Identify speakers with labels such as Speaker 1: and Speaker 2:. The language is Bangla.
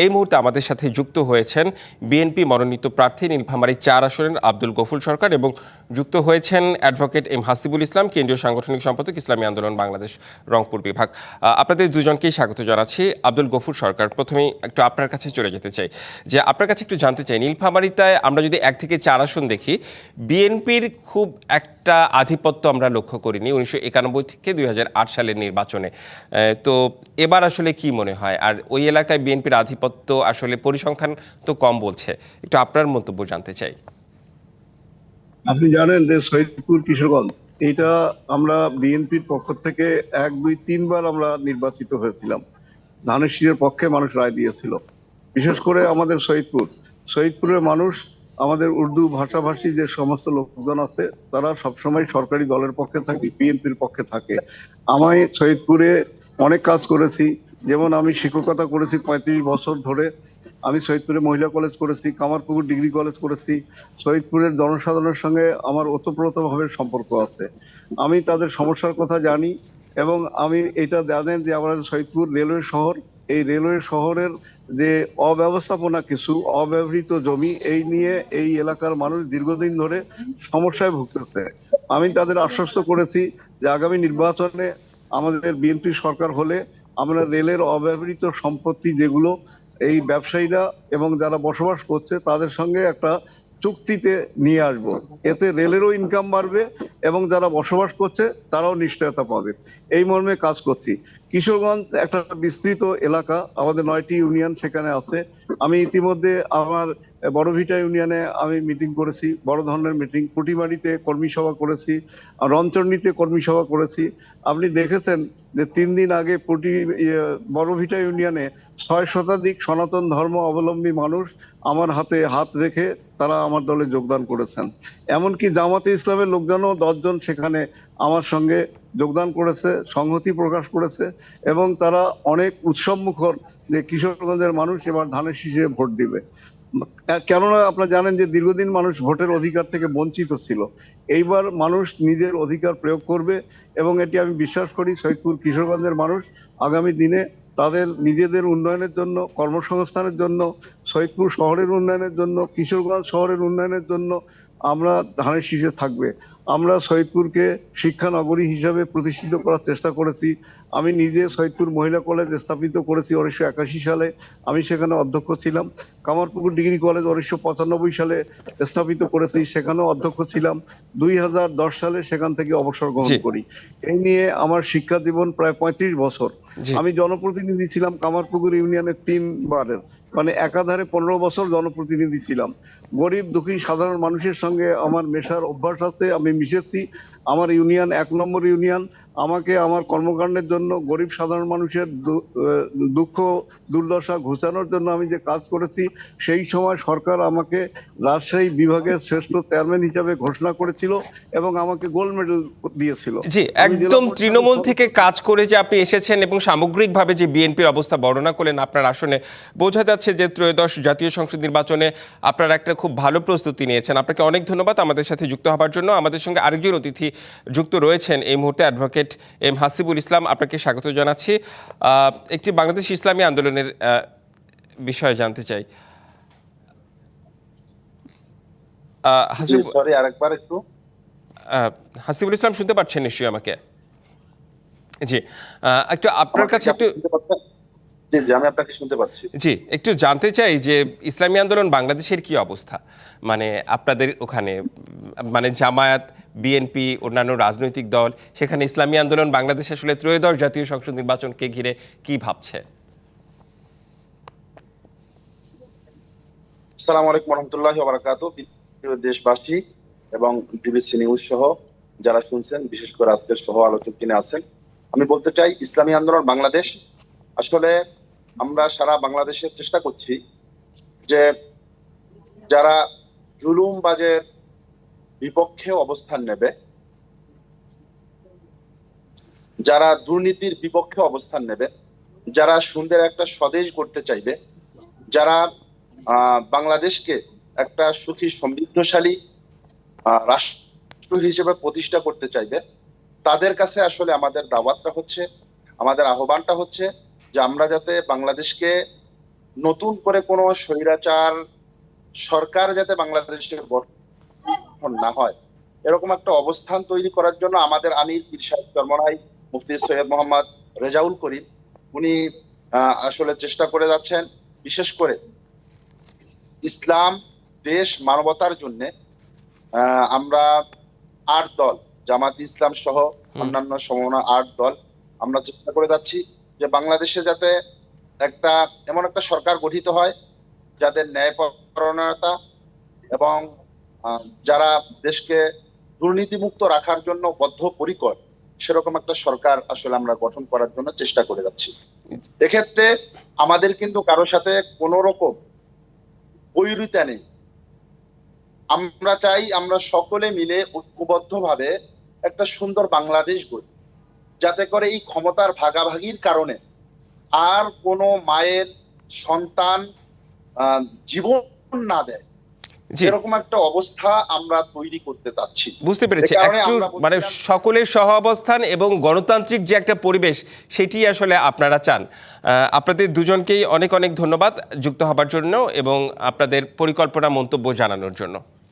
Speaker 1: এই মুহূর্তে আমাদের সাথে যুক্ত হয়েছেন বিএনপি মনোনীত প্রার্থী নীলফামারী ৪ আসনের আব্দুল গফুর সরকার এবং যুক্ত হয়েছেন অ্যাডভোকেট এম হাসিবুল ইসলাম, কেন্দ্রীয় সাংগঠনিক সম্পাদক, ইসলামী আন্দোলন বাংলাদেশ, রংপুর বিভাগ। আপনাদের দুজনকেই স্বাগত জানাচ্ছি। আব্দুল গফুর সরকার, প্রথমেই একটু আপনার কাছে চলে যেতে চাই, যে আপনার কাছে একটু জানতে চাই, নীলফামারীতে আমরা যদি ১ থেকে ৪ আসন দেখি, বিএনপির খুব একটা আধিপত্য আমরা লক্ষ্য করিনি ১৯৯১ থেকে ২০০৮ সালের নির্বাচনে। তো এবার আসলে কি মনে হয়? আর ওই এলাকায় বিএনপির আধিপত্য আসলে পরিসংখ্যান তো কম বলছে, একটু আপনার মন্তব্য জানতে চাই।
Speaker 2: আপনি জানেন যে সৈয়দপুর কিশোরগঞ্জ এটা আমরা বিএনপির পক্ষ থেকে ১, ২, ৩ বার আমরা নির্বাচিত হয়েছিলাম। ধানের শীষের পক্ষে মানুষ রায় দিয়েছিল। বিশেষ করে আমাদের সৈয়দপুরের মানুষ, আমাদের উর্দু ভাষাভাষী যে সমস্ত লোকজন আছে, তারা সবসময় সরকারি দলের পক্ষে থাকে, বিএনপির পক্ষে থাকে। আমি সৈয়দপুরে অনেক কাজ করেছি। যেমন আমি শিক্ষকতা করেছি ৩৫ বছর ধরে। আমি সৈয়দপুরে মহিলা কলেজ করেছি, কামারপুকুর ডিগ্রি কলেজ করেছি। সৈয়দপুরের জনসাধারণের সঙ্গে আমার ওতপ্রোতভাবে সম্পর্ক আছে। আমি তাদের সমস্যার কথা জানি এবং আমি এটা জানেন যে আমাদের সৈয়দপুর রেলওয়ে শহর। এই রেলওয়ে শহরের যে অব্যবস্থাপনা, কিছু অব্যবহৃত জমি, এই নিয়ে এই এলাকার মানুষ দীর্ঘদিন ধরে সমস্যায় ভুগতেছে। আমি তাদের আশ্বস্ত করেছি যে আগামী নির্বাচনে আমাদের বিএনপি সরকার হলে আমরা রেলের অব্যবহৃত সম্পত্তি, যেগুলো এই ব্যবসায়ীরা এবং যারা বসবাস করছে তাদের সঙ্গে একটা চুক্তিতে নিয়ে আসব। এতে রেলেরও ইনকাম বাড়বে এবং যারা বসবাস করছে তারাও নিশ্চয়তা পাবে। এই মর্মে কাজ করছি। কিশোরগঞ্জ একটা বিস্তৃত এলাকা, আমাদের ৯টি ইউনিয়ন সেখানে আছে। আমি ইতিমধ্যে আমার বড়ভিটা ইউনিয়নে আমি মিটিং করেছি, বড় ধরনের মিটিং। পুটিমারিতে কর্মী সভা করেছি, রণচণ্ডীতে কর্মী সভা করেছি। আপনি দেখেছেন যে ৩ দিন আগে বড়ভিটা ইউনিয়নে ৬ শতাধিক সনাতন ধর্ম অবলম্বী মানুষ আমার হাতে হাত রেখে তারা আমার দলে যোগদান করেছেন। এমনকি জামাতে ইসলামের লোকজনও ১০ জন সেখানে আমার সঙ্গে যোগদান করেছে, সংহতি প্রকাশ করেছে এবং তারা অনেক উৎসব মুখর যে কিশোরগঞ্জের মানুষ এবার ধানের শীষে ভোট দিবে। কেননা আপনারা জানেন যে দীর্ঘদিন মানুষ ভোটের অধিকার থেকে বঞ্চিত ছিল। এইবার মানুষ নিজের অধিকার প্রয়োগ করবে এবং এটি আমি বিশ্বাস করি সৈয়দপুর কিশোরগঞ্জের মানুষ আগামী দিনে তাদের নিজেদের উন্নয়নের জন্য, কর্মসংস্থানের জন্য, সৈয়দপুর শহরের উন্নয়নের জন্য, কিশোরগঞ্জ শহরের উন্নয়নের জন্য আমরা ধানের শীষে থাকবে। আমরা সৈয়দপুরকে শিক্ষা নগরী হিসাবে প্রতিষ্ঠিত করার চেষ্টা করেছি। আমি নিজে সৈয়দপুর মহিলা কলেজ স্থাপিত করেছি ১৯৮১ সালে, আমি সেখানে অধ্যক্ষ ছিলাম। কামারপুকুর ডিগ্রি কলেজ ১৯৯৫ সালে স্থাপিত করেছি, সেখানেও অধ্যক্ষ ছিলাম। ২০১০ সালে সেখান থেকে অবসর গ্রহণ করি। এই নিয়ে আমার শিক্ষা জীবন প্রায় ৩৫ বছর। আমি জনপ্রতিনিধি ছিলাম কামারপুকুর ইউনিয়নের ৩ বারের, মানে একাধারে ১৫ বছর জনপ্রতিনিধি ছিলাম। গরিব দুঃখী সাধারণ মানুষের সঙ্গে আমার মেশার অভ্যাস আছে, আমি মিশেছি। আমার ইউনিয়ন ১ নম্বর ইউনিয়ন। আমাকে আমার কর্মকাণ্ডের জন্য, গরিব সাধারণ মানুষের দুঃখ দুর্দশা ঘোচানোর জন্য আমি যে কাজ করেছি, সেই সময় সরকার আমাকে রাজশাহী বিভাগের শ্রেষ্ঠ চেয়ারম্যান হিসাবে ঘোষণা করেছিল এবং আমাকে গোল্ড মেডেল দিয়েছিল।
Speaker 1: জি, একদম তৃণমূল থেকে কাজ করে যে আপনি এসেছেন এবং সামগ্রিকভাবে যে বিএনপির অবস্থা বর্ণনা করলেন আপনার আসনে, বোঝা যাচ্ছে যে ত্রয়োদশ জাতীয় সংসদ নির্বাচনে আপনারা একটা খুব ভালো প্রস্তুতি নিয়েছেন। আপনাকে অনেক ধন্যবাদ আমাদের সাথে যুক্ত হবার জন্য। আমাদের সঙ্গে আরেকজন অতিথি যুক্ত রয়েছেন এই মুহূর্তে, অ্যাডভোকেট এম হাসিবুল ইসলাম, আপনাকে স্বাগত জানাচ্ছি। একটি বাংলাদেশ ইসলামী আন্দোলনের বিষয়ে জানতে চাই। হাসিবুল ইসলাম শুনতে পাচ্ছেন নিশ্চয়ই আমাকে? জি, একটু আপনার কাছে একটু
Speaker 3: আমি আপনাকে শুনতে পাচ্ছি।
Speaker 1: জি, একটু জানতে চাই যে ইসলামী আন্দোলন বাংলাদেশের কি অবস্থা, মানে আপনাদের ওখানে, মানে জামায়াত, বিএনপি, অন্যান্য রাজনৈতিক দল, সেখানে ইসলামী আন্দোলন বাংলাদেশ আসলে ত্রয়োদশ জাতীয় সংসদ নির্বাচনকে ঘিরে কি ভাবছে?
Speaker 3: আসসালামু আলাইকুম ওয়া রাহমাতুল্লাহি ওয়া বারাকাতুহু। দেশবাসী এবং বিবিসি নিউজ সহ যারা শুনছেন, বিশেষ করে আজকের সহ আলোচক কিনে আছেন, আমি বলতে চাই ইসলামী আন্দোলন বাংলাদেশ আসলে আমরা সারা বাংলাদেশের চেষ্টা করছি যে যারা জুলুমবাজের বিপক্ষে অবস্থান নেবে, যারা দুর্নীতির বিপক্ষে অবস্থান নেবে, যারা সুন্দর একটা স্বদেশ গড়তে চাইবে, যারা বাংলাদেশকে একটা সুখী সমৃদ্ধশালী রাষ্ট্র হিসেবে প্রতিষ্ঠা করতে চাইবে, তাদের কাছে আসলে আমাদের দাওয়াতটা হচ্ছে, আমাদের আহ্বানটা হচ্ছে যে আমরা যাতে বাংলাদেশকে নতুন করে কোনো স্বৈরাচার সরকার যাতে বাংলাদেশে গঠন না হয়, এরকম একটা অবস্থান তৈরি করার জন্য আমাদের আমির পীর সাহেব চরমনাই মুফতি সৈয়দ মোহাম্মদ রেজাউল করিম উনি আসলে চেষ্টা করে যাচ্ছেন, বিশেষ করে ইসলাম, দেশ, মানবতার জন্য আমরা 8 দল, জামাত ইসলাম সহ অন্যান্য সমমনা 8 দল আমরা চেষ্টা করে যাচ্ছি যে বাংলাদেশে যাতে এমন একটা সরকার গঠিত হয় যাদের ন্যায়পরায়ণতা এবং যারা দেশকে দুর্নীতিমুক্ত রাখার জন্য বদ্ধপরিকর, সেরকম একটা সরকার আসলে আমরা গঠন করার জন্য চেষ্টা করে যাচ্ছি। এক্ষেত্রে আমাদের কিন্তু কারোর সাথে কোনো রকম বৈরিতা নেই। আমরা চাই আমরা সকলে মিলে ঐক্যবদ্ধভাবে একটা সুন্দর বাংলাদেশ গড়ি, যাতে করে এই ক্ষমতার ভাগাভাগির কারণে আর কোনো মায়ের সন্তান জীবন না দেয়,
Speaker 1: জি,
Speaker 3: এরকম একটা অবস্থা আমরা তৈরি করতে চাচ্ছি।
Speaker 1: বুঝতে পেরেছি।
Speaker 3: এ কারণে
Speaker 1: একটু
Speaker 3: আমরা
Speaker 1: মানে
Speaker 3: বলছিলাম-
Speaker 1: সকলের সহ অবস্থান এবং গণতান্ত্রিক যে একটা পরিবেশ, সেটি আসলে আপনারা চান। আপনাদের দুজনকেই অনেক অনেক ধন্যবাদ যুক্ত হবার জন্য এবং আপনাদের পরিকল্পনা মন্তব্য জানানোর জন্য।